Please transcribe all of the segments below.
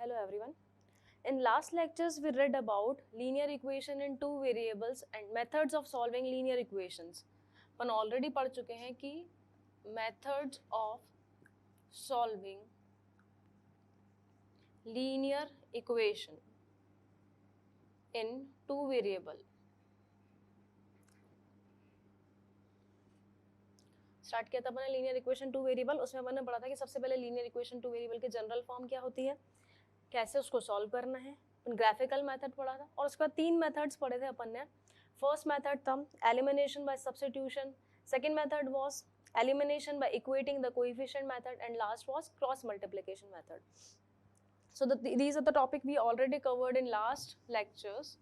Hello everyone. In last lectures we read about linear equation in two variables and methods of solving linear equations. Upon already पढ़ चुके हैं कि methods of solving linear equation in two variable. Start किया था अपने linear equation two variable. उसमें मैंने पढ़ा था कि सबसे पहले लीनियर इक्वेशन टू वेरिएबल की जनरल फॉर्म क्या होती है, कैसे उसको सॉल्व करना है. ग्राफिकल मेथड पढ़ा था और उसके बाद तीन मेथड्स पढ़े थे अपन ने. फर्स्ट मेथड था elimination by substitution, second method was elimination by equating the coefficient method and last was cross multiplication method. So these are the topic we already covered in last lectures.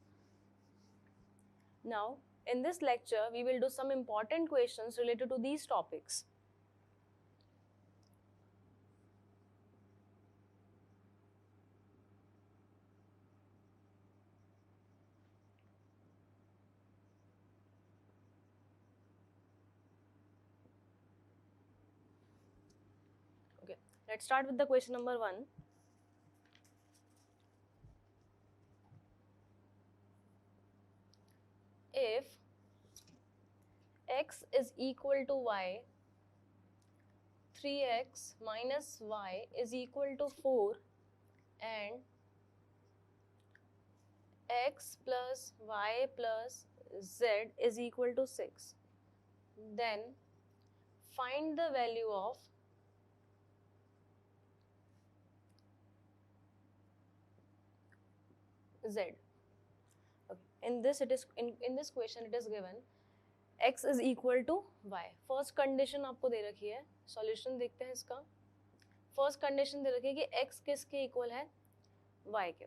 Now in this lecture we will do some important questions related to these topics. Okay, let's start with the question number 1. If x is equal to y, 3x minus y is equal to 4 and x plus y plus z is equal to 6, then find the value of z. Okay. In this question it is given x is equal to y. First condition आपको दे रखी है, solution देखते हैं इसका. First condition दे रखी है कि x किसके इक्वल है, y के.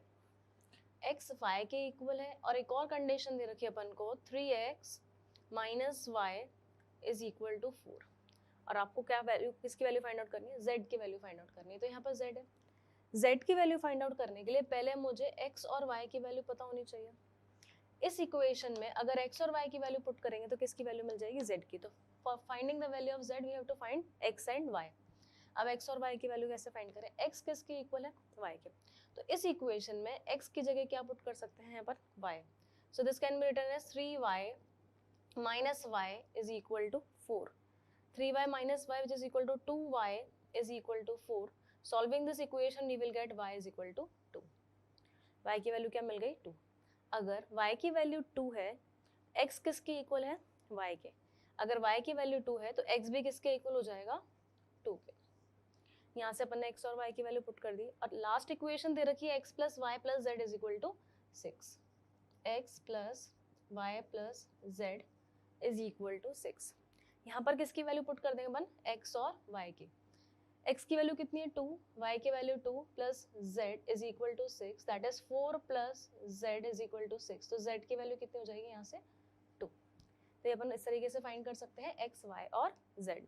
x y के इक्वल है और एक और कंडीशन दे रखी है अपन को 3x minus y is equal to 4. और आपको क्या वैल्यू, किसकी वैल्यू फाइंड आउट करनी है, z की वैल्यू फाइंड आउट करनी है. तो यहाँ पर z है. z की वैल्यू फाइंड आउट करने के लिए पहले मुझे x और y की वैल्यू पता होनी चाहिए. इस इक्वेशन में अगर x और y की वैल्यू पुट करेंगे तो किसकी वैल्यू मिल जाएगी, z की. तो for finding the value of z we have to find x and y. अब x और y की वैल्यू कैसे फाइंड करें, x किसके इक्वल है, y के. तो इस इक्वेशन में x की जगह क्या पुट कर सकते हैं यहाँ पर, y. So this can be written as 3y minus y is equal to 4. 3y minus y which is equal to 2y is equal to 4. Solving this equation we will get y is equal to 2. y की value क्या मिल गई, 2. अगर y की value 2 है, x किसके equal है, y के. अगर y की वैल्यू 2 है तो x भी किसके इक्वल हो जाएगा, 2 के. यहाँ से अपन ने x और y की वैल्यू पुट कर दी और लास्ट इक्वेशन दे रखी है x plus y plus z is equal to 6. x plus y plus z is equal to 6. यहाँ पर किसकी वैल्यू पुट कर देंगे अपन, x और y की. x की वैल्यू कितनी है, 2, y की value 2 plus z is equal to 6, that is 4 plus z is equal to 6. तो z की वैल्यू कितनी हो जाएगी यहाँ से, 2. तो ये अपन इस तरीके से फाइंड कर सकते हैं x, y और z.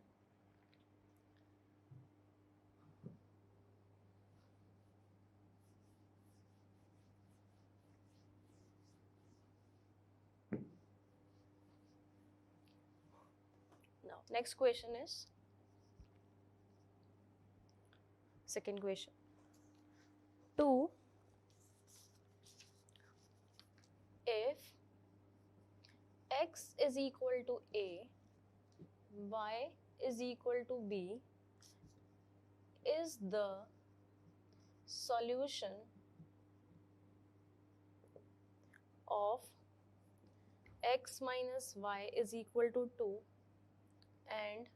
Now next question is second question. 2 if x is equal to a, y is equal to b, is the solution of x minus y is equal to 2 and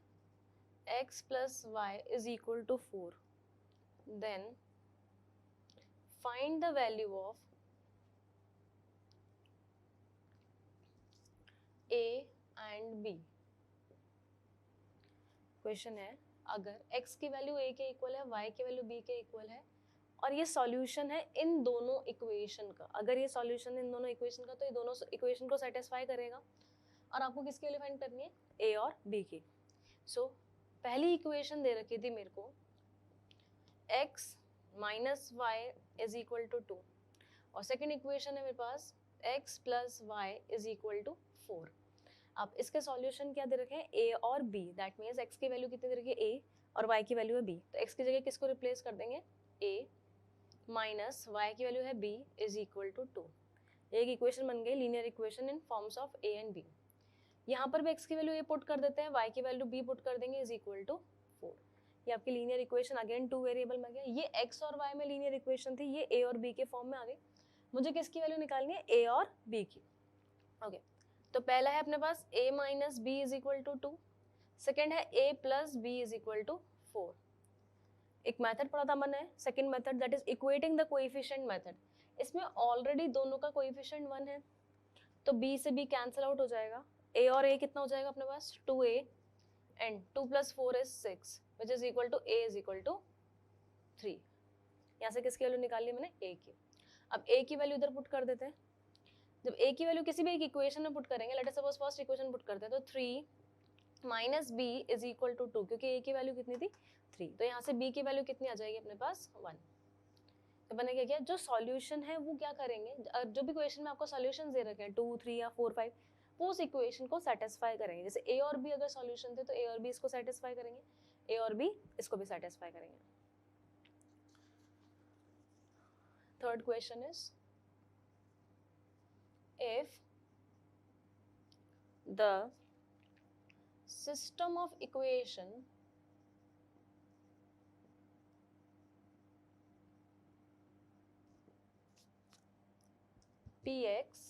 x plus y is equal to 4, then find the value of a and b. Question है अगर x की value a के equal है, y की value b के equal है और ये सॉल्यूशन है इन दोनों इक्वेशन का. अगर ये सॉल्यूशन इन दोनों इक्वेशन का तो ये दोनों इक्वेशन को सेटिस्फाई करेगा. और आपको किसकी वैल्यू फाइंड करनी है, a और b की. सो पहली इक्वेशन दे रखी थी मेरे को x minus y is equal to 2 और सेकेंड इक्वेशन है मेरे पास x plus y is equal to 4. अब इसके सॉल्यूशन क्या दे रखे हैं, a और b. दैट मीन्स x की वैल्यू कितनी दे रखी है, a और y की वैल्यू है b. तो x की जगह किसको रिप्लेस कर देंगे, a माइनस y की वैल्यू है b इज इक्वल टू 2। एक इक्वेशन बन गई linear equation in forms of a and b। यहाँ पर भी x की वैल्यू a पुट कर देते हैं, y की वैल्यू b पुट कर देंगे इज इक्वल टू 4। ये आपकी लीनियर इक्वेशन अगेन 2 वेरिएबल में गया। ये x और y में लीनियर इक्वेशन थी, ये a और b के फॉर्म में आ गई। मुझे किसकी वैल्यू निकालनी है, a और b की। ओके तो पहला है अपने पास a minus b is equal to 2, second है a plus b is equal to 4। एक मेथड पढ़ा था मैंने, second method that is equating the coefficient method. इसमें ऑलरेडी दोनों का कोएफिशिएंट 1 है, तो b से b कैंसिल आउट हो जाएगा। a और a कितना हो जाएगा अपने पास 2a and 2 plus 4 is 6 which is equal to a is equal to 3। यहाँ से किसकी वैल्यू निकाल ली मैंने, a की। अब a की वैल्यू इधर पुट कर देते हैं। जब a की वैल्यू किसी भी एक इक्वेशन में पुट करेंगे, let us suppose first equation put करते हैं, तो 3 minus b is equal to 2, क्योंकि a की वैल्यू कितनी थी 3, तो यहाँ से b की वैल्यू कितनी आ जाएगी अपने पास 1। तो मैंने क्या किया, जो सॉल्यूशन है वो क्या करेंगे, जो भी क्वेश्चन में आपको सॉल्यूशन दे रखे हैं 2, 3 या 4, 5, वो उस इक्वेशन को सेटिस्फाई करेंगे। जैसे a और b अगर सॉल्यूशन थे तो a और b इसको सेटिस्फाई करेंगे, a और b इसको भी सेटिस्फाई करेंगे। Third question is if the system of equation px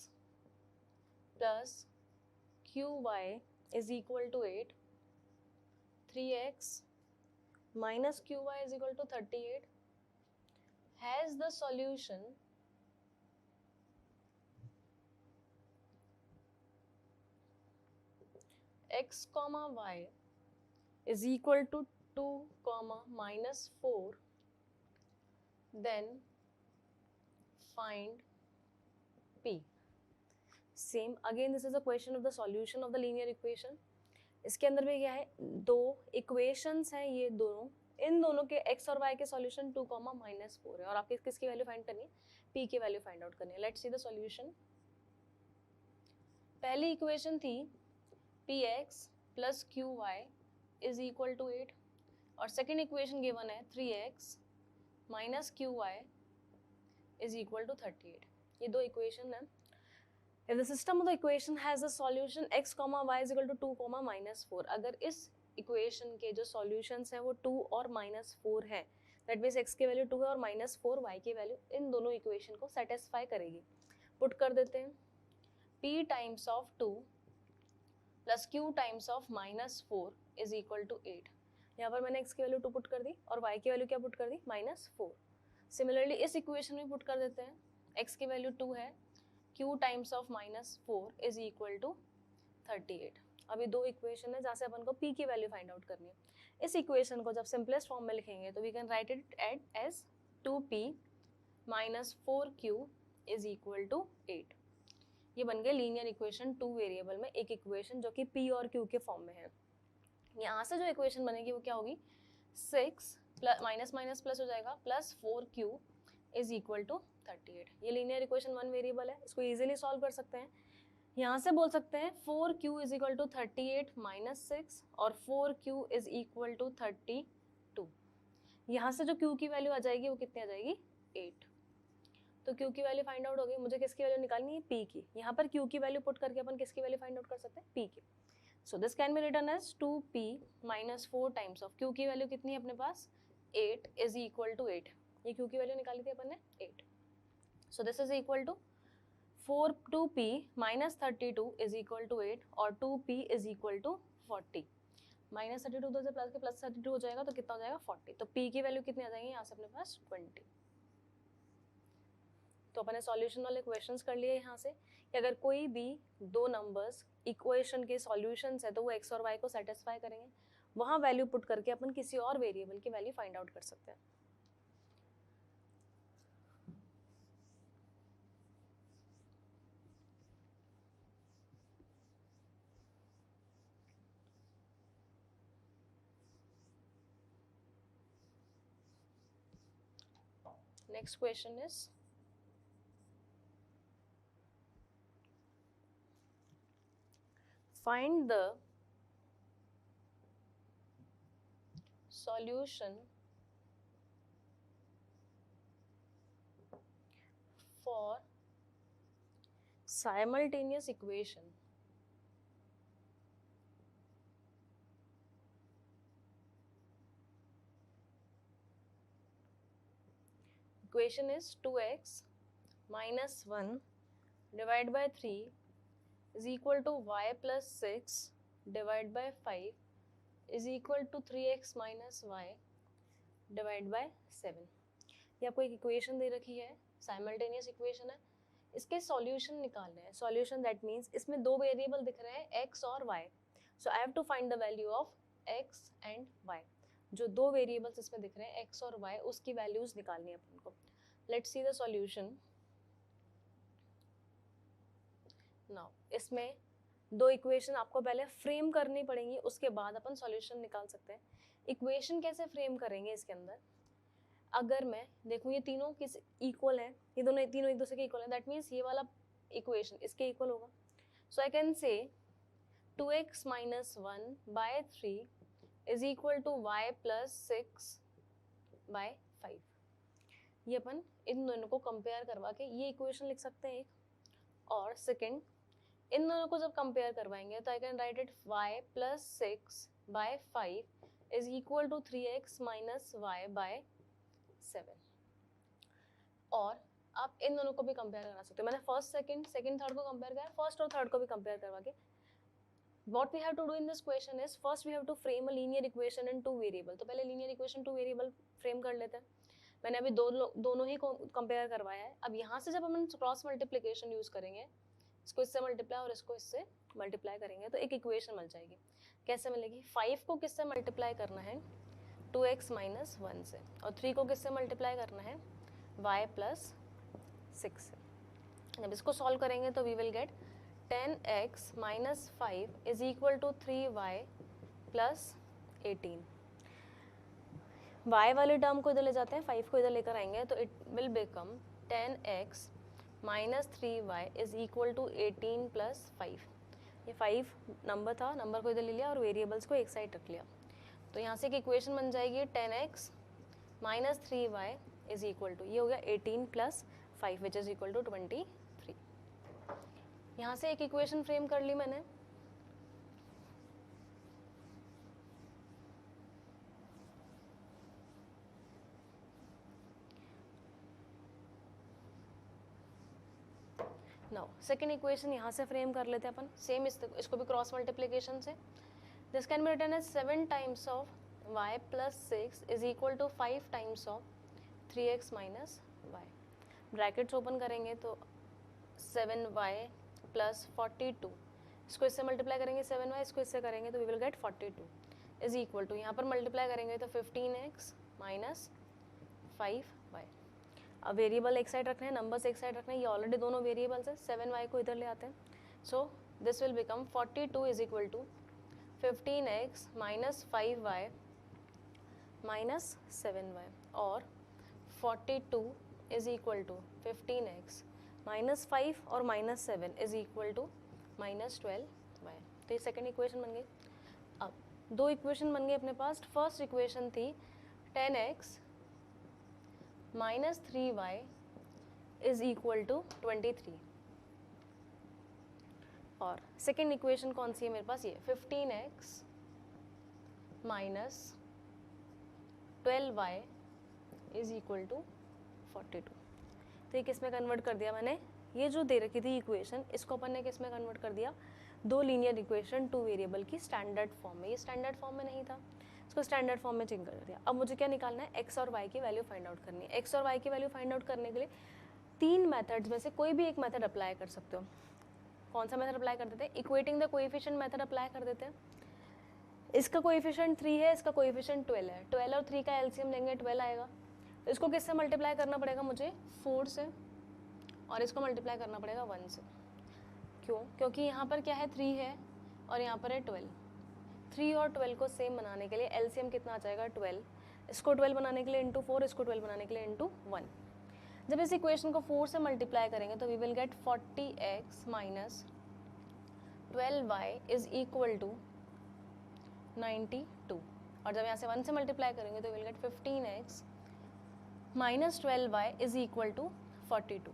plus qy is equal to 8, 3x minus qy is equal to 38 has the solution x comma y is equal to 2 comma minus 4, then find p। Same again, this is a question of the solution of the linear equation। इसके अंदर भी क्या है, दो equations हैं ये दोनों, इन दोनों के x और y के सॉल्यूशन 2 कॉमा माइनस 4 है और आपको किसकी वैल्यू फाइंड करनी है, p की वैल्यू फाइंड आउट करनी है। Let's see the solution. पहली इक्वेशन थी px plus qy is equal to 8 और सेकेंड इक्वेशन गिवन है 3x minus qy is equal to 38। ये दो इक्वेशन है। If the system of the equation has a solution x comma y is equal to 2 comma minus 4, अगर इस equation के जो solutions हैं वो 2 और माइनस 4 है, दैट मीन्स x की वैल्यू 2 है और माइनस 4 y की वैल्यू, इन दोनों इक्वेशन को सेटिस्फाई करेगी। पुट कर देते हैं p times of 2 plus q times of minus 4 is equal to 8। यहाँ पर मैंने x की वैल्यू 2 पुट कर दी और y की वैल्यू क्या पुट कर दी, माइनस 4। सिमिलरली इस इक्वेशन में पुट कर देते हैं, x की वैल्यू 2 है, q times of minus 4 is equal to 38। अभी दो इक्वेशन है जहाँ से अपन को p की वैल्यू फाइंड आउट करनी है। इस इक्वेशन को जब सिंपलेस्ट फॉर्म में लिखेंगे तो we can write it as 2p minus 4q is equal to 8। ये बन गए लीनियर इक्वेशन 2 वेरिएबल में एक इक्वेशन जो कि p और q के फॉर्म में है। यहाँ से जो इक्वेशन बनेगी वो क्या होगी, 6 प्लस माइनस माइनस प्लस हो जाएगा plus 4q is equal to 38। ये लीनियर इक्वेशन 1 वेरिएबल है, इसको इजीली सॉल्व कर सकते हैं। यहाँ से बोल सकते हैं 4q is equal to 38 minus 6 और 4q इज इक्वल टू 32। यहाँ से जो q की वैल्यू आ जाएगी वो कितनी आ जाएगी, 8। तो q की वैल्यू फाइंड आउट हो गई। मुझे किसकी वैल्यू निकालनी है, p की। यहाँ पर q की वैल्यू पुट करके अपन किसकी वैल्यू फाइंड आउट कर सकते हैं, p की। So this can be written as 2p minus 4 times of q की वैल्यू कितनी है अपने पास 8 इज इक्वल टू 8। ये q की वैल्यू निकाली थी अपन ने 8। So this is equal to 2p minus 32 is equal to 8 और 2p is equal to 40। Minus 32 उधर से प्लस के प्लस 32 हो जाएगा तो कितना हो जाएगा 40। तो p की वैल्यू कितनी आ जाएगी यहाँ से अपने पास 20। तो अपने सॉल्यूशन वाले क्वेश्चंस कर लिए यहाँ से कि अगर कोई भी दो नंबर्स इक्वेशन के सॉल्यूशंस है तो वो x और y को सेटिस्फाई करेंगे, वहाँ वैल्यू पुट करके अपन किसी और वेरिएबल की वैल्यू फाइंड आउट कर सकते हैं। Next question is find the solution simultaneous equation is 2x minus 1 divided by 3 is equal to y plus 6 divided by 5 is equal to 3x minus y divided by 7. ये आपको एक equation दे रखी है, simultaneous equation है, इसके solution निकालने हैं. Solution that means इसमें दो वेरिएबल दिख रहे हैं x और y, so I have to find the value of x and y. जो दो वेरिएबल्स इसमें दिख रहे हैं x और y, उसकी वैल्यूज निकालनी है अपन को. Let's see the solution. Now इसमें दो इक्वेशन आपको पहले फ्रेम करनी पड़ेंगी, उसके बाद अपन सॉल्यूशन निकाल सकते हैं. इक्वेशन कैसे फ्रेम करेंगे इसके अंदर, अगर मैं देखूँ ये तीनों किस इक्वल है, ये दोनों तीनों एक दूसरे के इक्वल है, दैट मीन्स ये वाला इक्वेशन इसके इक्वल होगा. सो आई कैन से 2x minus 1 by 3 is equal to y plus 6 by 5. ये अपन इन दोनों को कंपेयर करवा के ये इक्वेशन लिख सकते हैं एक. और सेकंड, इन दोनों को जब कंपेयर करवाएंगे तो I can write it y plus 6 by 5 is equal to 3x minus y by 7. और आप इन दोनों को भी कंपेयर करा सकते हो. मैंने फर्स्ट सेकंड थर्ड को कंपेयर किया, फर्स्ट और थर्ड को भी कंपेयर करवा के. What we have to do in this question is first we have to frame a linear equation in two variable. तो पहले linear equation two variable frame कर लेते हैं. मैंने अभी दोनों ही कंपेयर करवाया है. अब यहाँ से जब हम क्रॉस मल्टीप्लिकेशन यूज करेंगे, इसको इससे मल्टीप्लाई और इसको इससे मल्टीप्लाई करेंगे तो एक इक्वेशन मिल जाएगी. कैसे मिलेगी? 5 को किससे मल्टीप्लाई करना है? 2x minus 1 से. और 3 को किससे मल्टीप्लाई करना है? y plus 6 से. जब इसको सॉल्व करेंगे तो we will get 10x minus 5 is equal to 3y plus 18. y वाले टर्म को इधर ले जाते हैं, 5 को इधर लेकर आएंगे तो it will become 10x minus 3y is equal to 18 plus 5. ये 5 नंबर था, नंबर को इधर ले लिया और वेरिएबल्स को एक साइड रख लिया. तो यहाँ से एक इक्वेशन बन जाएगी 10x minus 3y is equal to, ये हो गया 18 plus 5 which is equal to 23. यहाँ से एक इक्वेशन फ्रेम कर ली मैंने. नाउ सेकेंड इक्वेशन यहाँ से फ्रेम कर लेते हैं अपन. सेम इसको भी क्रॉस मल्टीप्लिकेशन से. This can be written as 7 times of y plus 6 is equal to 5 times of 3x minus y. Brackets open करेंगे तो 7y प्लस 42, इसको इससे मल्टीप्लाई करेंगे 7y, इसको इससे करेंगे तो we will get 42 is equal to, यहाँ पर मल्टीप्लाई करेंगे तो 15x माइनस 5y. अब वेरिएबल एक साइड रखना है, नंबर्स एक साइड रखना है, ये ऑलरेडी दोनों वेरिएबल्स है. 7y को इधर ले आते हैं. So this will become 42 is equal to 15x minus 5y minus 7y. और 42 is equal to 15x minus 5 और minus 7 is equal to minus 12y. तो ये सेकेंड इक्वेशन बन गई. अब दो इक्वेशन बन गई अपने पास. फर्स्ट इक्वेशन थी 10x minus 3y is equal to 23. और सेकेंड इक्वेशन कौन सी है मेरे पास? ये 15x minus 12y is equal to 42. तो ये किस में कन्वर्ट कर दिया मैंने? ये जो दे रखी थी इक्वेशन, इसको अपन ने किस में कन्वर्ट कर दिया? दो लीनियर इक्वेशन टू वेरिएबल की स्टैंडर्ड फॉर्म में. ये स्टैंडर्ड फॉर्म में नहीं था, इसको स्टैंडर्ड फॉर्म में चेंज कर दिया. अब मुझे क्या निकालना है? एक्स और वाई की वैल्यू फाइंड आउट करनी है. एक्स और वाई की वैल्यू फाइंड आउट करने के लिए तीन मेथड्स में से कोई भी एक मेथड अप्लाई कर सकते हो. कौन सा मेथड अप्लाई कर देते हैं? Equating the coefficient method apply कर देते हैं. इसका कोएफिशिएंट 3 है, इसका कोएफिशिएंट 12 है. 12 और 3 का एलसीएम लेंगे 12 आएगा. इसको किससे मल्टीप्लाई करना पड़ेगा मुझे? 4 से. और इसको मल्टीप्लाई करना पड़ेगा 1 से. क्यों? क्योंकि यहाँ पर क्या है? 3 है और यहाँ पर है 12. 3 और 12 को सेम बनाने के लिए एलसीएम कितना आ जाएगा? 12. इसको 12 बनाने के लिए इंटू 4, इसको 12 बनाने के लिए इंटू 1. जब इस इक्वेशन को 4 से मल्टीप्लाई करेंगे तो we will get 40x minus 12y is equal to 92. और जब यहाँ से 1 से मल्टीप्लाई करेंगे तो we will get 15x minus 12y is equal to 42.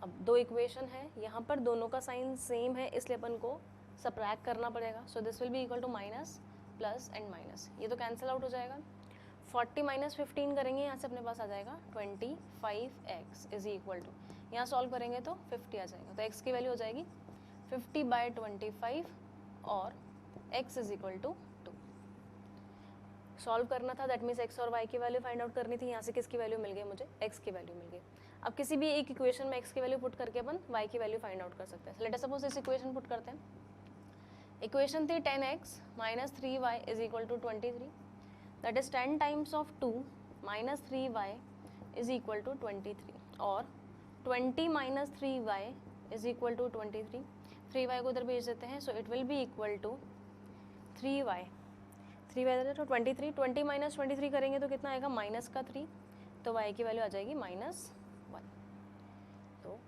अब दो इक्वेशन है, यहाँ पर दोनों का साइन सेम है इसलिए अपन को सब्ट्रैक्ट करना पड़ेगा. So this will be equal to minus plus and minus, ये तो कैंसिल आउट हो जाएगा. 40 माइनस 15 करेंगे, यहाँ से अपने पास आ जाएगा 25x इज इक्वल टू, यहाँ सॉल्व करेंगे तो 50 आ जाएगा. तो x की वैल्यू हो जाएगी 50/25 और x is equal to 2. Solve करना था, दैट मीन्स x और y की वैल्यू फाइंड आउट करनी थी. यहाँ से किसकी वैल्यू मिल गई मुझे, x की वैल्यू मिल गई. अब किसी भी एक इक्वेशन में x की वैल्यू पुट करके अपन y की वैल्यू फाइंड आउट कर सकते हैं. लेट अस सपोज इस इक्वेशन पुट करते हैं. इक्वेशन थी 10x minus 3y is equal to 23. That is 10 times of 2 minus 3y is equal to 23 और 20 minus 3y is equal to 23. 3y को उधर भेज देते हैं. So it will be equal to 3y तो 23. 20 माइनस 23 करेंगे तो कितना आएगा, माइनस का 3. तो y की वैल्यू आ जाएगी -1. तो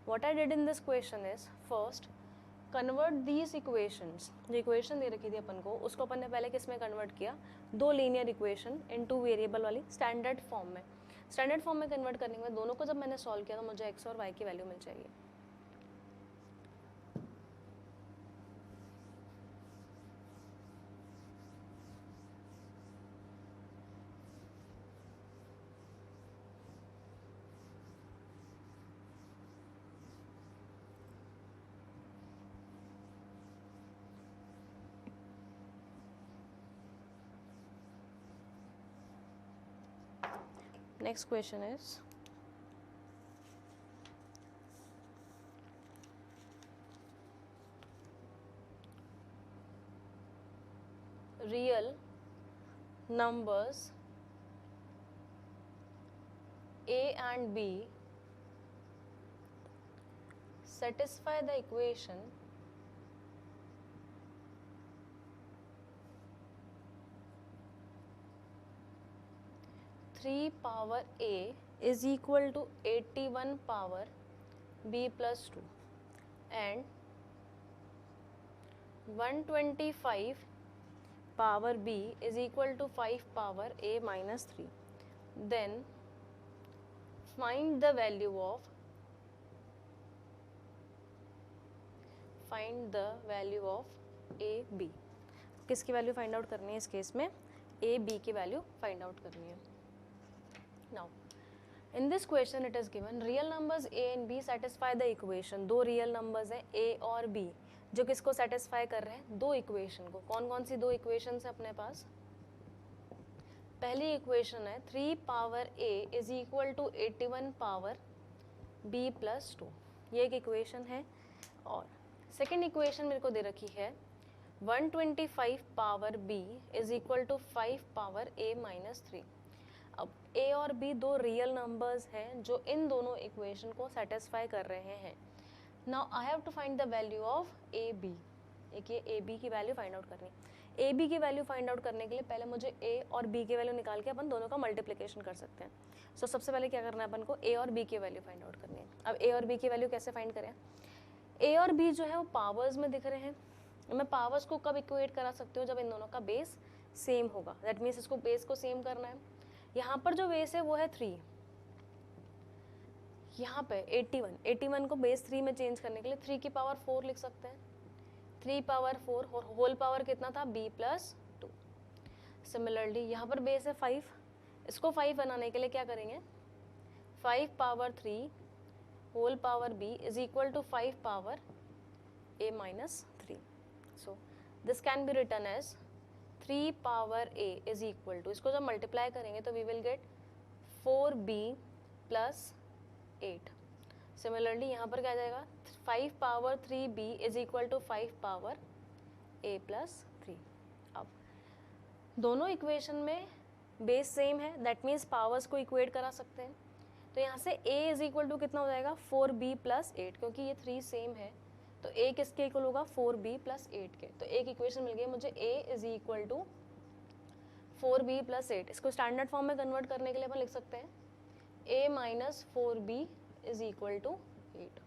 what I did in this question is first convert these equations. जो इक्वेशन दे रखी थी अपन को उसको अपन ने पहले किस में कन्वर्ट किया, दो लीनियर इक्वेशन इनटू वेरिएबल वाली स्टैंडर्ड फॉर्म में. स्टैंडर्ड फॉर्म में कन्वर्ट करने के बाद दोनों को जब मैंने सॉल्व किया तो मुझे x और y की वैल्यू मिल जाएगी. Next question is real numbers a and b satisfy the equation three power a is equal to 81 power b plus 2 and 125 power b is equal to 5 power a minus 3. Then find the value of a b. किसकी value find out करनी है इस case में, a b की value find out करनी है. Now, in this question it is given real numbers a and b satisfy the equation. दो real numbers हैं a और b जो किसको satisfy कर रहे हैं, दो equation को. कौन कौन सी दो equations है अपने पास, पहली equation है 3 power a is equal to 81 power b plus 2, ये एक equation है. और second equation मेरे को दे रखी है 125 power b is equal to 5 power a minus 3. अब a और b दो रियल नंबर्स हैं जो इन दोनों इक्वेशन को सेटिस्फाई कर रहे हैं. Now I have to find the value of a b. एक ये a b की वैल्यू फाइंड आउट करनी है. a b की वैल्यू फाइंड आउट करने के लिए पहले मुझे a और b की वैल्यू निकाल के अपन दोनों का मल्टीप्लिकेशन कर सकते हैं. सो सबसे पहले क्या करना है अपन को, a और b की वैल्यू फाइंड आउट करनी है. अब a और b की वैल्यू कैसे फाइंड करें, a और b जो है वो पावर्स में दिख रहे हैं. मैं पावर्स को कब इक्वेट करा सकती हूँ, जब इन दोनों का बेस सेम होगा. दैट मीन्स इसको बेस को सेम करना है. यहाँ पर जो बेस है वो है 3, यहाँ पे 81 को बेस 3 में चेंज करने के लिए 3 की पावर 4 लिख सकते हैं. 3 पावर 4 और होल पावर कितना था, b प्लस 2. सिमिलरली यहाँ पर बेस है 5, इसको 5 बनाने के लिए क्या करेंगे, 5 power 3 whole power b is equal to 5 power a minus 3. So this can be written as 3 power a is equal to, इसको जब मल्टीप्लाई करेंगे तो we will get 4b plus 8. Similarly यहाँ पर क्या आ जाएगा, 5 power 3b is equal to 5 power a plus 3. अब दोनों इक्वेशन में बेस सेम है, दैट मीन्स पावर्स को इक्वेट करा सकते हैं. तो यहाँ से a इज इक्वल टू कितना हो जाएगा, 4b प्लस 8, क्योंकि ये 3 सेम है तो a किसके इक्वल होगा, 4b प्लस 8 के. तो एक इक्वेशन मिल गई मुझे, a is equal to 4b plus 8. इसको स्टैंडर्ड फॉर्म में कन्वर्ट करने के लिए अपन लिख सकते हैं a minus 4b is equal to 8.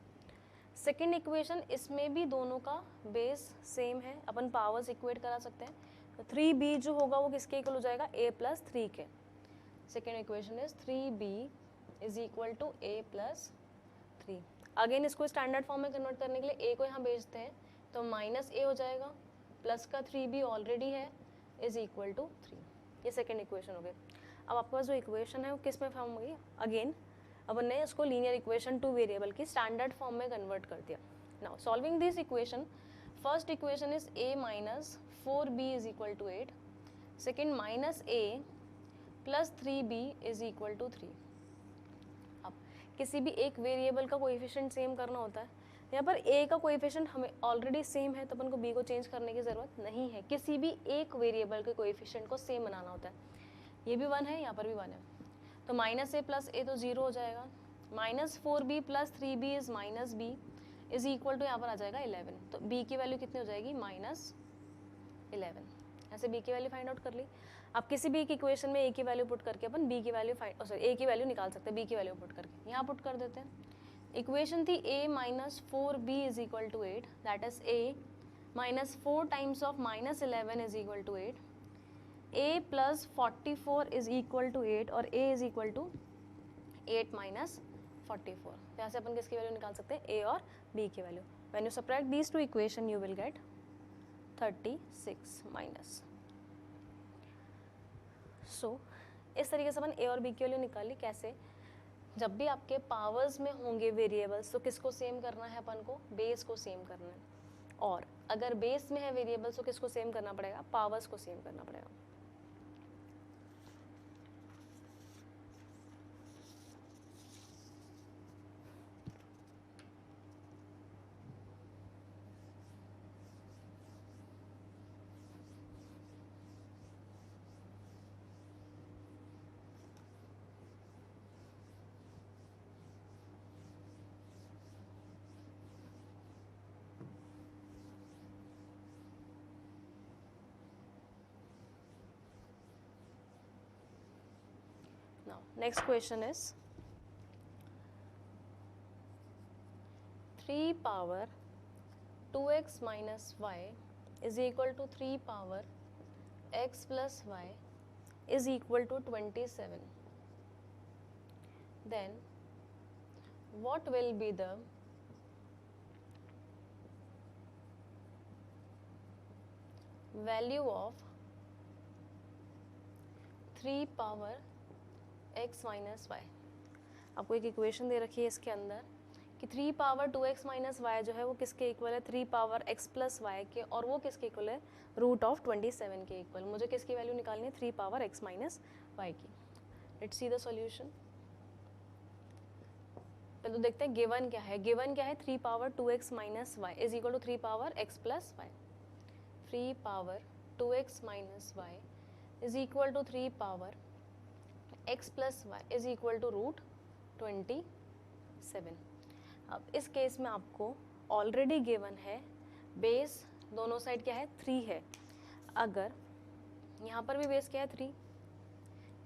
Second equation, इसमें भी दोनों का बेस सेम है, अपन पावर्स इक्वेट करा सकते हैं. तो 3b जो होगा वो किसके इक्वल हो जाएगा, a प्लस 3 के. Second equation is 3b is equal to a plus 3. Again इसको स्टैंडर्ड फॉर्म में कन्वर्ट करने के लिए ए को यहाँ भेजते हैं, तो माइनस ए हो जाएगा, प्लस का 3b ऑलरेडी है इज इक्वल टू 3। ये सेकेंड इक्वेशन हो गई। अब आपके पास जो इक्वेशन है वो किस में फॉर्म होगी, अगेन अपन ने उसको लीनियर इक्वेशन टू वेरिएबल की स्टैंडर्ड फॉर्म में कन्वर्ट कर दिया। Now solving this equation, first equation is a minus 4b is equal to 8, second minus a plus 3b is equal to 3। अब किसी भी एक वेरिएबल का कोएफिशिएंट सेम करना होता है, यहाँ पर a का कोएफिशिएंट हमें ऑलरेडी सेम है तो अपन को b को चेंज करने की ज़रूरत नहीं है। किसी भी एक वेरिएबल के कोएफिशिएंट को सेम बनाना होता है, ये भी 1 है, यहाँ पर भी 1 है, तो माइनस a प्लस a तो 0 हो जाएगा, minus 4b plus 3b is minus b is equal to यहाँ पर आ जाएगा 11, तो b की वैल्यू कितनी हो जाएगी माइनस 11। ऐसे b की वैल्यू फाइंड आउट कर ली। अब किसी भी एक इक्वेशन में a की वैल्यू पुट करके अपन b की वैल्यू a की वैल्यू निकाल सकते हैं, b की वैल्यू पुट करके यहाँ पुट कर देते हैं। इक्वेशन थी a minus 4b is equal to 8, that is a minus 4 times of minus 11 is equal to 8, a plus 44 is equal to 8 और a is equal to 8 minus 44। यहाँ से अपन किसकी वैल्यू निकाल सकते हैं, a और b की value. When you subtract these two equation you will get 36 minus. So इस तरीके से अपन a और b की वैल्यू निकाली। कैसे, जब भी आपके पावर्स में होंगे वेरिएबल्स तो किसको सेम करना है अपन को, बेस को सेम करना है, और अगर बेस में है वेरिएबल्स तो किसको सेम करना पड़ेगा, पावर्स को सेम करना पड़ेगा। Now, next question is 3 power 2x minus y is equal to 3 power x plus y is equal to 27. Then, what will be the value of 3 power x minus y. आपको एक equation दे रखी है इसके अंदर कि 3 power 2x minus Y जो है वो किसके इक्वल है, 3 पावर x प्लस वाई के, और वो किसके इक्वल है, रूट ऑफ 27 के इक्वल। मुझे किसकी वैल्यू निकालनी है, 3 पावर x माइनस वाई की। Let's see the solution. पहले तो देखते हैं गिवन क्या है। गिवन क्या है, 3 power 2x minus y is equal to 3 power x plus y. 3 power 2x minus y is equal to 3 power x plus y is equal to root 27। अब इस केस में आपको ऑलरेडी गिवन है base दोनों side क्या है, 3 है। अगर यहाँ पर भी बेस क्या है, 3,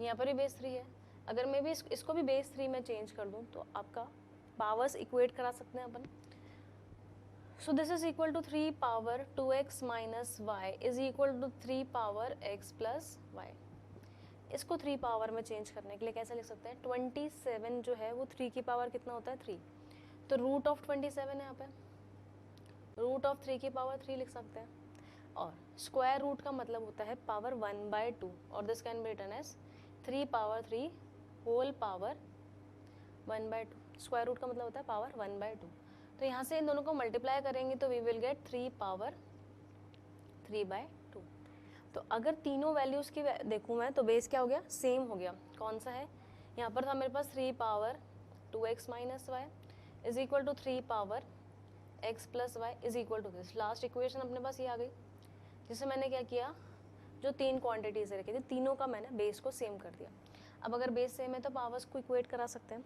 यहाँ पर भी बेस 3 है, अगर मैं भी इसको भी बेस 3 में चेंज कर दूँ तो आपका पावर्स इक्वेट करा सकते हैं अपन। So this is equal to 3 power 2x minus y is equal to 3 power x plus y. इसको 3 पावर में चेंज करने के लिए कैसे लिख सकते हैं, 27 जो है वो 3 की पावर कितना होता है, 3, तो रूट ऑफ 27 है यहाँ पे, रूट ऑफ 3 की पावर 3 लिख सकते हैं। और स्क्वायर रूट का मतलब होता है पावर 1/2, और this can be written as 3 power 3 whole power 1/2। Square root का मतलब होता है पावर 1/2। तो यहाँ से इन दोनों को मल्टीप्लाई करेंगे तो वी विल गेट 3 पावर 3/2। तो अगर तीनों वैल्यूज़ की देखूँ मैं तो बेस क्या हो गया, सेम हो गया। कौन सा है, यहाँ पर था मेरे पास 3 power 2x minus y is equal to 3 power x plus y is equal to this. Last equation अपने पास ये आ गई, जिससे मैंने क्या किया, जो 3 क्वांटिटीज रखी थी तीनों का मैंने बेस को सेम कर दिया। अब अगर बेस सेम है तो पावर्स को इक्वेट करा सकते हैं।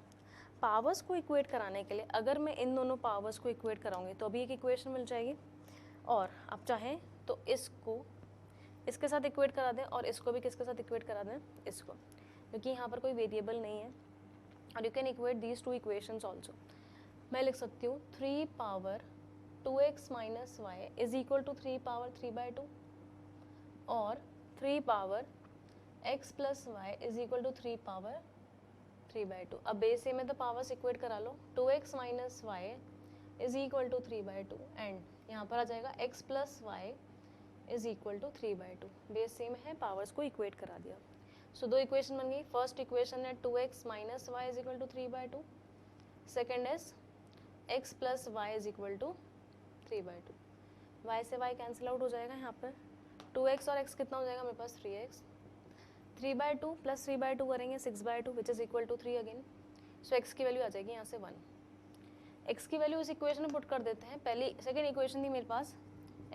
पावर्स को इक्वेट कराने के लिए अगर मैं इन दोनों पावर्स को इक्वेट कराऊंगी तो अभी एक इक्वेशन मिल जाएगी, और आप चाहें तो इसको इसके साथ इक्वेट करा दें और इसको भी किसके साथ इक्वेट करा दें, इसको, क्योंकि यहाँ पर कोई वेरिएबल नहीं है। और you can equate these two equations also. मैं लिख सकती हूँ 3 power 2x minus y is equal to 3 power 3/2 और 3 power x plus y is equal to 3 power 3/2। अब बेस ए में तो पावर्स इक्वेट करा लो, 2x minus y is equal to 3/2 and यहाँ पर आ जाएगा x plus y is equal to 3/2। Base same है, पावर्स को इक्वेट करा दिया। सो दो इक्वेशन बन गई। फर्स्ट इक्वेशन है 2x minus y is equal to 3/2, second is x plus y is equal to 3/2। y से y कैंसिल आउट हो जाएगा, यहाँ पर 2x और x कितना हो जाएगा मेरे पास 3x, 3/2 प्लस 3/2 करेंगे 6/2 which is equal to 3 again. So x की वैल्यू आ जाएगी यहाँ से 1। x की वैल्यू इस इक्वेशन में पुट कर देते हैं। पहली सेकेंड इक्वेशन थी मेरे पास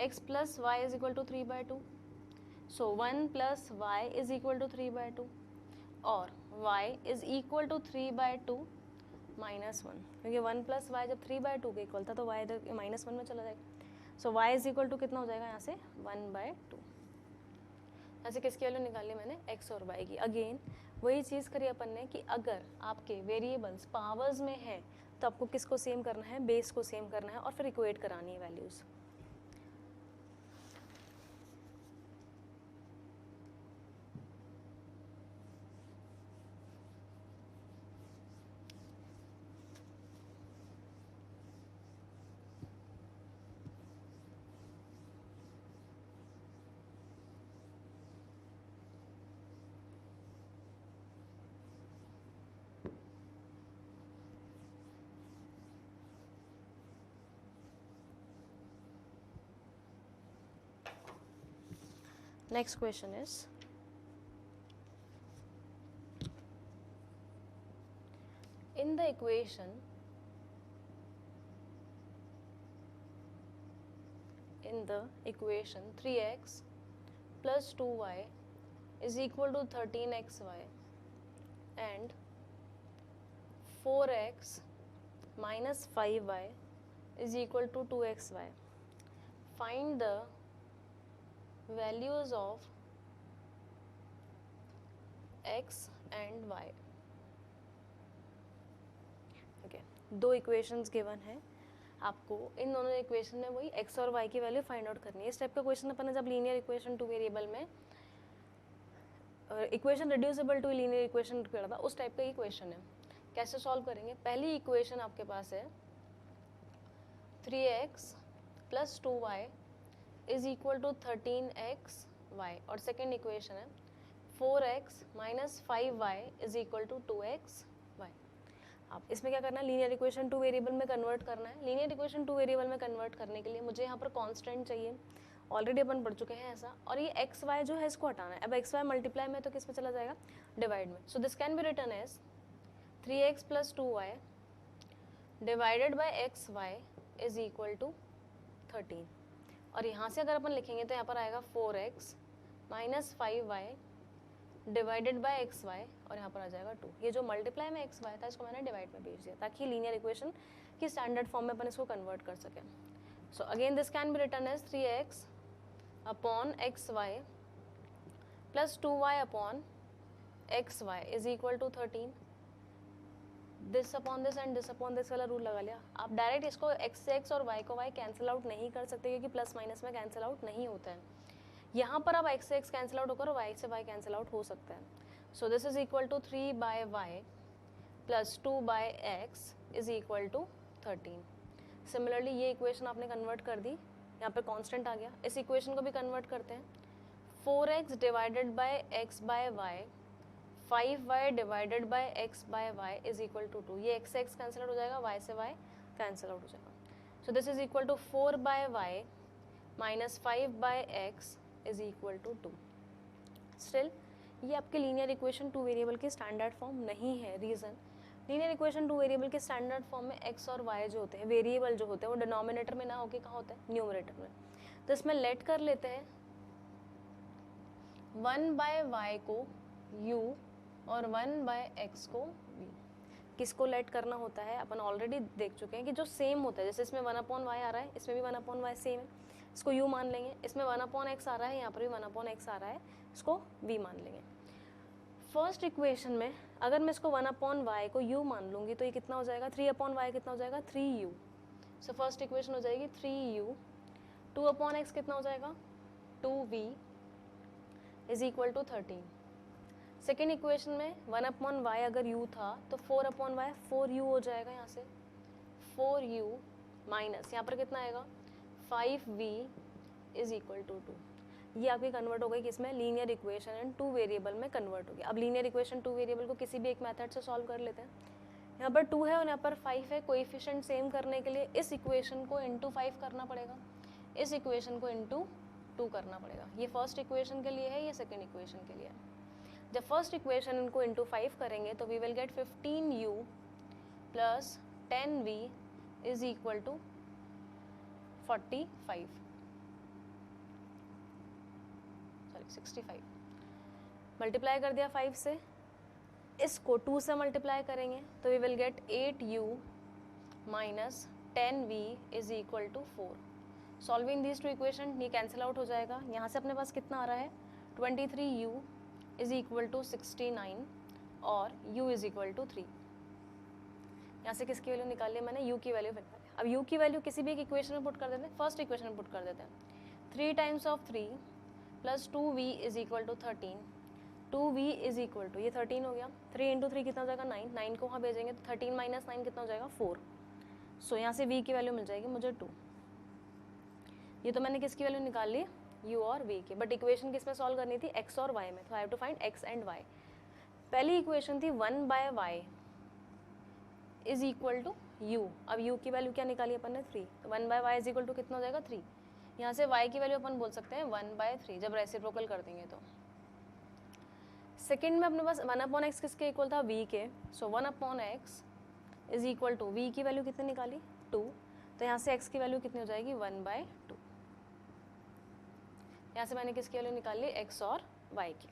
x plus y is equal to 3/2, so 1 plus y is equal to 3/2 और y is equal to 3/2 minus 1, क्योंकि 1 प्लस वाई जब 3/2 के इक्वल था तो y इधर -1 में चला जाएगा। सो y इज इक्वल टू कितना हो जाएगा यहाँ से 1/2। ऐसे किसकी वैल्यू निकाली मैंने, x और y की। अगेन वही चीज़ करी अपन ने कि अगर आपके वेरिएबल्स पावर्स में है तो आपको किसको सेम करना है, बेस को सेम करना है और फिर इक्वेट करानी है values. Next question is, in the equation 3x plus 2y is equal to 13xy and 4x minus 5y is equal to 2xy. Find the values of x and y. Okay, दो equations given है, आपको इन दोनों equation में वही x और y की value find out करनी है। इस टाइप का क्वेश्चन अपन ने जब लीनियर इक्वेशन टू वेरिएबल में equation reducible to linear equation पढ़ा था, उस टाइप का ही क्वेश्चन है। कैसे सॉल्व करेंगे, पहली इक्वेशन आपके पास है 3x plus 2y is equal to 13xy और सेकेंड इक्वेशन है 4x minus 5y is equal to 2xy। आप इसमें क्या करना है, लीनियर इक्वेशन टू वेरिएबल में कन्वर्ट करना है। लीनियर इक्वेशन टू वेरिएबल में कन्वर्ट करने के लिए मुझे यहाँ पर कांस्टेंट चाहिए, ऑलरेडी अपन पढ़ चुके हैं ऐसा, और ये एक्स वाई जो है इसको हटाना है। अब एक्स वाई मल्टीप्लाई में तो किस में चला जाएगा, डिवाइड में। So this can be written as 3x plus 2y divided by x y is equal to 13। और यहाँ से अगर अपन लिखेंगे तो यहाँ पर आएगा 4x minus 5y divided by x y और यहाँ पर आ जाएगा 2। ये जो मल्टीप्लाई में एक्स वाई था इसको मैंने डिवाइड में भेज दिया ताकि लीनियर इक्वेशन की स्टैंडर्ड फॉर्म में अपन इसको कन्वर्ट कर सकें। So again this can be written as 3x upon x y plus 2y upon x y is equal to 13। This upon this and this upon this वाला rule लगा लिया। आप डायरेक्ट इसको x से x और y को y cancel out नहीं कर सकते क्योंकि प्लस माइनस में कैंसिल आउट नहीं होता है। यहाँ पर अब x से x कैंसिल आउट होकर y से y कैंसिल आउट हो सकता है। So this is equal to 3 by y plus 2 by x is equal to 13। Similarly ये इक्वेशन आपने कन्वर्ट कर दी, यहाँ पे कांस्टेंट आ गया। इस इक्वेशन को भी कन्वर्ट करते हैं। 4x divided by x by y 5y divided by x by y is equal to 2। ये x से x कैंसिल आउट हो जाएगा, y से y कैंसिल आउट हो जाएगा। So this is equal to 4 by y minus 5 by x is equal to 2। Still ये आपके linear equation two variable के स्टैंडर्ड फॉर्म नहीं है। Reason, linear equation two variable के स्टैंडर्ड फॉर्म में x और y जो होते हैं, वेरिएबल जो होते हैं, वो डिनोमिनेटर में ना होके कहाँ होता है, न्यूमरेटर में। तो इसमें लेट कर लेते हैं 1 बाय वाई को u और 1 बाय एक्स को v। किसको लेट करना होता है अपन ऑलरेडी देख चुके हैं कि जो सेम होता है, जैसे इसमें 1 अपॉन वाई आ रहा है, इसमें भी 1 अपॉन वाई सेम है, इसको u मान लेंगे। इसमें 1 अपॉन एक्स आ रहा है, यहाँ पर भी 1 अपॉन एक्स आ रहा है, इसको v मान लेंगे। फर्स्ट इक्वेशन में अगर मैं इसको 1 अपॉन वाई को u मान लूँगी तो ये कितना हो जाएगा, 3 अपॉन वाई कितना हो जाएगा, 3u। सो फर्स्ट इक्वेशन हो जाएगी 3u। 2 अपॉन एक्स कितना हो जाएगा, 2v is equal to 13। Second equation में 1/y अगर u था तो 4/y 4u हो जाएगा यहाँ से, 4u माइनस यहाँ पर कितना आएगा 5v इज इक्वल टू 2। ये आपकी कन्वर्ट हो गई किसमें, linear equation and to variable में कन्वर्ट हो गया। अब लीनियर इक्वेशन टू वेरिएबल को किसी भी एक मेथड से सॉल्व कर लेते हैं। यहाँ पर 2 है और यहाँ पर 5 है, कोएफिशिएंट सेम करने के लिए इस इक्वेशन को इंटू 5 करना पड़ेगा, इस इक्वेशन को इंटू 2 करना पड़ेगा। ये फर्स्ट इक्वेशन के लिए है, ये सेकेंड इक्वेशन के लिए है। जब फर्स्ट इक्वेशन इनको इंटू 5 करेंगे तो we will get 15u plus 10v is equal to 65 multiply कर दिया 5 से, इसको 2 से मल्टीप्लाई करेंगे तो we will get 8u minus 10v is equal to 4। Solving this two equation ये कैंसिल आउट हो जाएगा। यहाँ से अपने पास कितना आ रहा है 23u इज इक्वल टू 69 और u इज इक्वल टू 3। यहाँ से किसकी वैल्यू निकाली है मैंने, u की वैल्यू निकाली। अब u की वैल्यू किसी भी एक इक्वेशन में पुट कर देते हैं, फर्स्ट इक्वेशन में पुट कर देते हैं। 3 times of 3 plus 2v is equal to 13, 2v is equal to ये 13 हो गया, 3 इंटू 3 कितना हो जाएगा 9, 9 को वहाँ भेजेंगे तो 13 माइनस 9 कितना हो जाएगा 4। सो यहाँ से v की वैल्यू मिल जाएगी मुझे 2। ये तो मैंने किसकी वैल्यू निकाल ली, u और v की, बट इक्वेशन किस में सॉल्व करनी थी, x और y में, तो I have to find x and y। पहली इक्वेशन थी 1/y is equal to u। अब u की वैल्यू क्या निकाली अपन ने 3, तो 1/y इज इक्वल टू कितना हो जाएगा 3। यहाँ से y की वैल्यू अपन बोल सकते हैं 1/3 जब रेसिप्रोकल कर देंगे तो। सेकेंड में अपने पास 1/x किसके इक्वल था, v के, so 1/x is equal to v की वैल्यू कितनी निकाली 2, तो यहाँ से x की वैल्यू कितनी हो जाएगी 1/2। यहाँ से मैंने किसकी वैल्यू निकाली x और y की।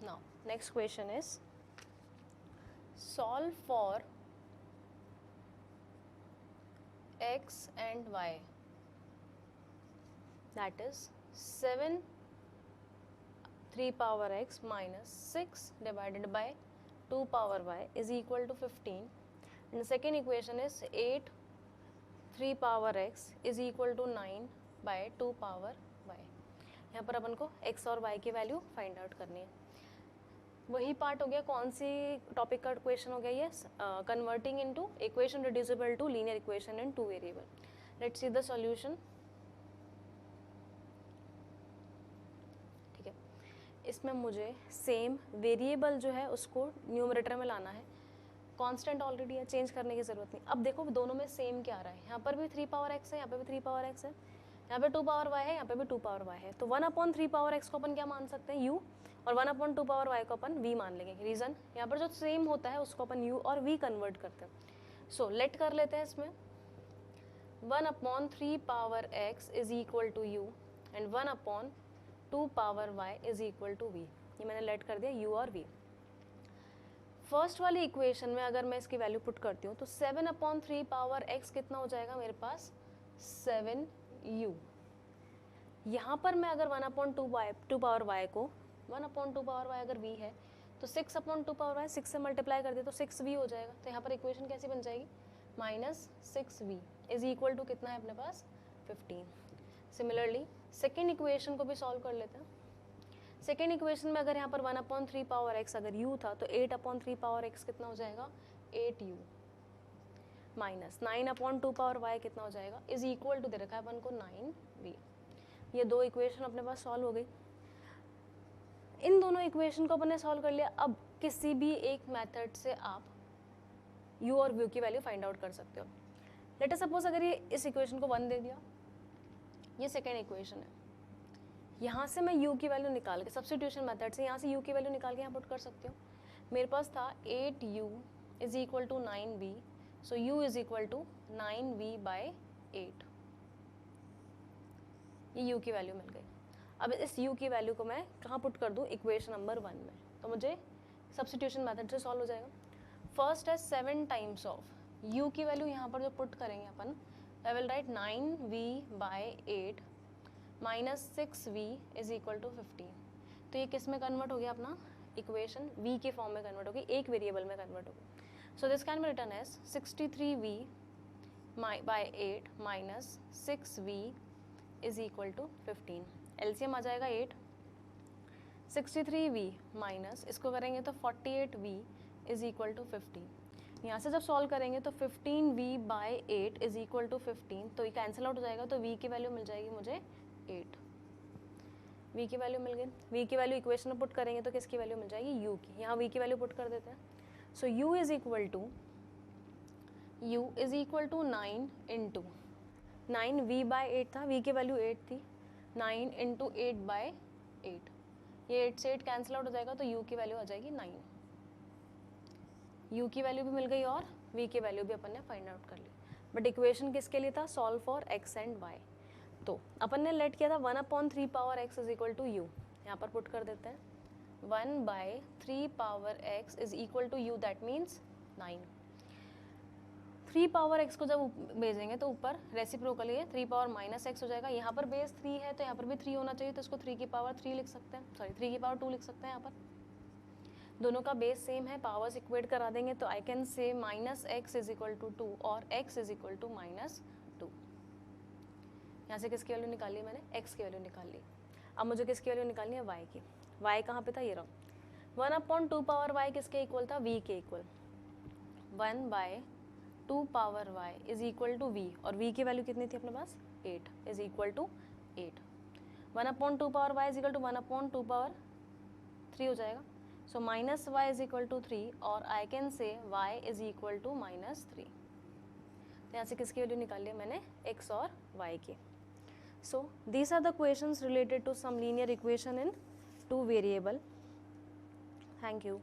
Now, next question is solve for x and y, that is 7 3 power x minus 6 divided by 2 power y is equal to 15, and the second equation is 8 3 power x is equal to 9 by 2 power y। यहाँ पर अपन को x और y की value find out करनी है। वही part हो गया, कौन सी टॉपिक का क्वेश्चन हो गया ये, converting into equation reducible to linear equation in two variable. Let's see the solution. ठीक है, इसमें मुझे सेम वेरिएबल जो है उसको न्यूमरेटर में लाना है। कांस्टेंट ऑलरेडी है, चेंज करने की जरूरत नहीं। अब देखो दोनों में सेम क्या आ रहा है, यहाँ पर भी 3 पावर x है, यहाँ पे भी 3 पावर x है, यहाँ पे 2 पावर y है, यहाँ पे भी 2 पावर y है। तो 1/3 पावर x को अपन क्या मान सकते हैं u, और 1/2 पावर y को अपन v मान लेंगे। रीजन यहाँ पर जो सेम होता है उसको अपन u और v कन्वर्ट करते हैं। सो लेट कर लेते हैं इसमें 1/3 power x is equal to u and 1/2 power y is equal to v। ये मैंने लेट कर दिया u और v। फर्स्ट वाली इक्वेशन में अगर मैं इसकी वैल्यू पुट करती हूँ तो 7/3 पावर x कितना हो जाएगा मेरे पास 7u। यहाँ पर मैं अगर 1/2 पावर y को 1/2 पावर y अगर v है तो 6/2 पावर y 6 से मल्टीप्लाई कर दे तो 6v हो जाएगा। तो यहाँ पर इक्वेशन कैसी बन जाएगी, -6v इज इक्वल टू कितना है अपने पास 15। सिमिलरली सेकेंड इक्वेशन को भी सॉल्व कर लेते हैं। सेकेंड इक्वेशन में अगर यहाँ पर 1/3 पावर x अगर u था तो 8/3 पावर x कितना हो जाएगा 8u माइनस 9/2 पावर y कितना हो जाएगा इज इक्वल टू दे रखा है अपन को 9v। ये दो इक्वेशन अपने पास सॉल्व हो गई। इन दोनों इक्वेशन को अपन ने सॉल्व कर लिया। अब किसी भी एक मेथड से आप u और v की वैल्यू फाइंड आउट कर सकते हो। लेट अस सपोज अगर ये इस इक्वेशन को 1 दे दिया, ये सेकेंड इक्वेशन है, यहाँ से मैं u की वैल्यू निकाल के सब्स्टिट्यूशन मेथड से यहाँ से u की वैल्यू निकाल के यहाँ पुट कर सकती हूँ. मेरे पास था 8u is equal to 9v, so u is equal to 9v by 8. ये u की वैल्यू मिल गई. अब इस u की वैल्यू को मैं कहाँ पुट कर दूँ, इक्वेशन नंबर 1 में. तो मुझे सब्स्टिट्यूशन मेथड से सॉल्व हो जाएगा. फर्स्ट है 7 टाइम्स ऑफ u की वैल्यू यहाँ पर जो पुट करेंगे अपन, I will write 9v by 8 minus 6v is equal to 15. तो ये किस में कन्वर्ट हो गया अपना, इक्वेशन v के फॉर्म में कन्वर्ट हो गई, एक वेरिएबल में कन्वर्ट हो गई. So this can be written as 63v by 8 minus 6v is equal to 15. LCM आ जाएगा 8, 63v माइनस इसको करेंगे तो 48v इज इक्वल टू 15. यहाँ से जब सॉल्व करेंगे तो 15v by 8 is equal to 15, तो ये कैंसिल आउट हो जाएगा. तो v की वैल्यू मिल जाएगी मुझे 8. v की वैल्यू मिल गई. v की वैल्यू इक्वेशन में पुट करेंगे तो किसकी वैल्यू मिल जाएगी, u की. यहाँ v की वैल्यू पुट कर देते हैं. So u is equal to 9 into 9v by 8 था, v की वैल्यू 8 थी, 9 इंटू 8 बाई 8. ये 8 से 8 कैंसिल आउट हो जाएगा, तो u की वैल्यू आ जाएगी 9. u की वैल्यू भी मिल गई और v की वैल्यू भी अपन ने फाइंड आउट कर ली. बट इक्वेशन किसके लिए था, solve for x and y. तो अपन ने लेट किया था 1/3 power x is equal to u. यहाँ पर पुट कर देते हैं 1/3 power x is equal to u, that means 9. 3 power x को जब भेजेंगे तो ऊपर रेसिप्रोकली है 3 पावर माइनस x हो जाएगा. यहाँ पर बेस 3 है तो यहाँ पर भी 3 होना चाहिए, तो इसको 3 की पावर 3 लिख सकते हैं, सॉरी 3 की पावर 2 लिख सकते हैं. यहाँ पर दोनों का बेस सेम है, पावर्स इक्वेट करा देंगे तो I can say minus x is equal to 2 और x is equal to minus 2. यहाँ से किसकी वैल्यू निकाली है मैंने, x की वैल्यू निकाल ली. अब मुझे किसकी वैल्यू निकालनी है, y की. y कहाँ पे था, ये रहा. 1/2 पावर y किसके इक्वल था, v के equal. 1/2 power y is equal to v, और v की वैल्यू कितनी थी अपने पास, 8 is equal to 8. 1/2 power y is equal to 1/2 power 3 हो जाएगा. So minus y is equal to 3 और I can say y is equal to minus 3. तो यहाँ से किसकी वैल्यू निकाल लिया मैंने, x और y की. So these are the questions related to some linear equation in 2 variable. Thank you.